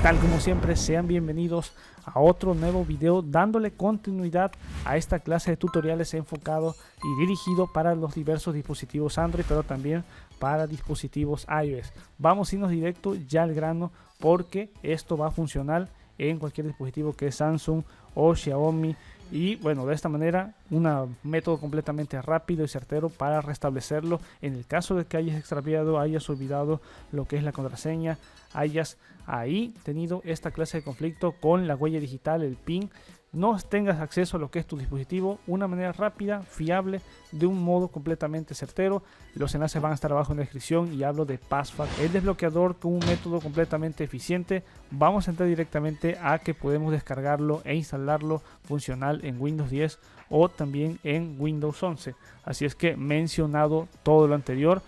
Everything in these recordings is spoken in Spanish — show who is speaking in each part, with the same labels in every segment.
Speaker 1: tal? Como siempre, sean bienvenidos a otro nuevo video dándole continuidad a esta clase de tutoriales enfocado y dirigido para los diversos dispositivos Android, pero también para dispositivos iOS. Vamos a irnos directo ya al grano porque esto va a funcionar en cualquier dispositivo que es Samsung o Xiaomi. Y bueno, de esta manera un método completamente rápido y certero para restablecerlo en el caso de que hayas extraviado, hayas olvidado lo que es la contraseña, hayas ahí tenido esta clase de conflicto con la huella digital, el PIN, no tengas acceso a lo que es tu dispositivo, una manera rápida, fiable, de un modo completamente certero. Los enlaces van a estar abajo en la descripción y hablo de PassFact, el desbloqueador con un método completamente eficiente. Vamos a entrar directamente a que podemos descargarlo e instalarlo funcional en Windows 10 o también en Windows 11. Así es que mencionado todo lo anterior,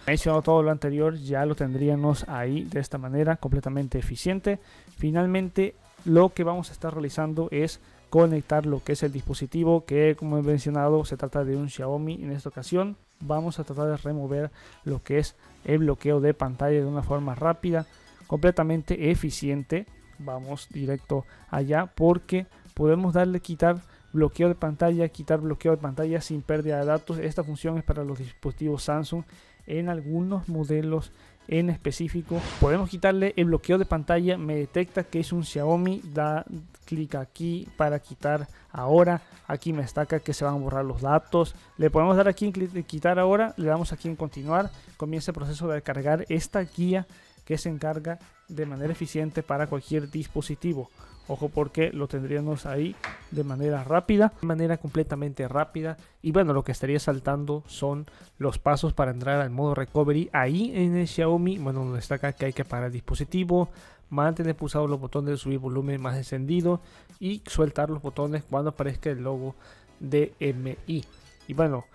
Speaker 1: ya lo tendríamos ahí de esta manera completamente eficiente. Finalmente lo que vamos a estar realizando es conectar lo que es el dispositivo, que como he mencionado se trata de un Xiaomi. En esta ocasión vamos a tratar de remover lo que es el bloqueo de pantalla de una forma rápida, completamente eficiente. Vamos directo allá porque podemos darle quitar bloqueo de pantalla sin pérdida de datos. Esta función es para los dispositivos Samsung. En algunos modelos en específico podemos quitarle el bloqueo de pantalla. Me detecta que es un Xiaomi, da clic aquí para quitar ahora. Aquí me destaca que se van a borrar los datos. Le podemos dar aquí en quitar ahora, le damos aquí en continuar. Comienza el proceso de cargar esta guía que se encarga de manera eficiente para cualquier dispositivo. Ojo, porque lo tendríamos ahí de manera rápida, de manera completamente rápida. Y bueno, lo que estaría saltando son los pasos para entrar al modo recovery. Ahí en el Xiaomi, bueno, nos destaca que hay que apagar el dispositivo, mantener pulsados los botones de subir volumen más encendido y soltar los botones cuando aparezca el logo de MI. Y bueno,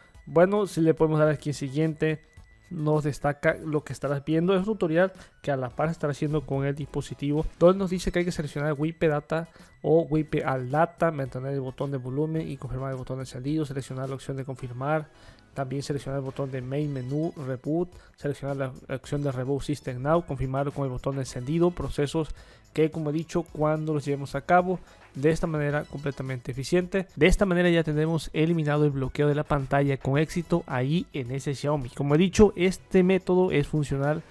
Speaker 1: si le podemos dar aquí en siguiente, nos destaca lo que estarás viendo. Es un tutorial que a la par estará haciendo con el dispositivo, donde nos dice que hay que seleccionar WIP Data o WIP All Data, mantener el botón de volumen y confirmar el botón de encendido, seleccionar la opción de confirmar, también seleccionar el botón de Main Menu, Reboot, seleccionar la opción de Reboot System Now, confirmar con el botón de encendido. Procesos que, como he dicho, cuando los llevemos a cabo de esta manera completamente eficiente. De esta manera ya tenemos eliminado el bloqueo de la pantalla con éxito ahí en ese Xiaomi. Como he dicho, este método es funcional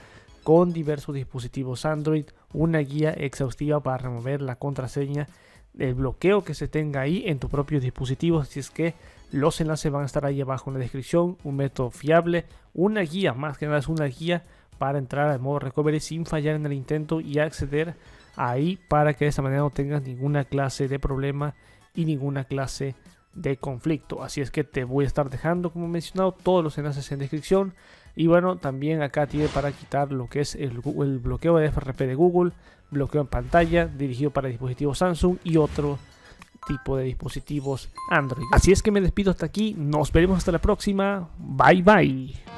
Speaker 1: con diversos dispositivos Android. Una guía exhaustiva para remover la contraseña del bloqueo que se tenga ahí en tu propio dispositivo. Así es que los enlaces van a estar ahí abajo en la descripción. Un método fiable, una guía, más que nada es una guía para entrar al modo recovery sin fallar en el intento y acceder ahí para que de esta manera no tengas ninguna clase de problema y ninguna clase de conflicto. Así es que te voy a estar dejando, como mencionado, todos los enlaces en descripción. Y bueno, también acá tiene para quitar lo que es el bloqueo de FRP de Google, bloqueo en pantalla dirigido para dispositivos Samsung y otro tipo de dispositivos Android. Así es que me despido hasta aquí, nos veremos hasta la próxima, bye bye.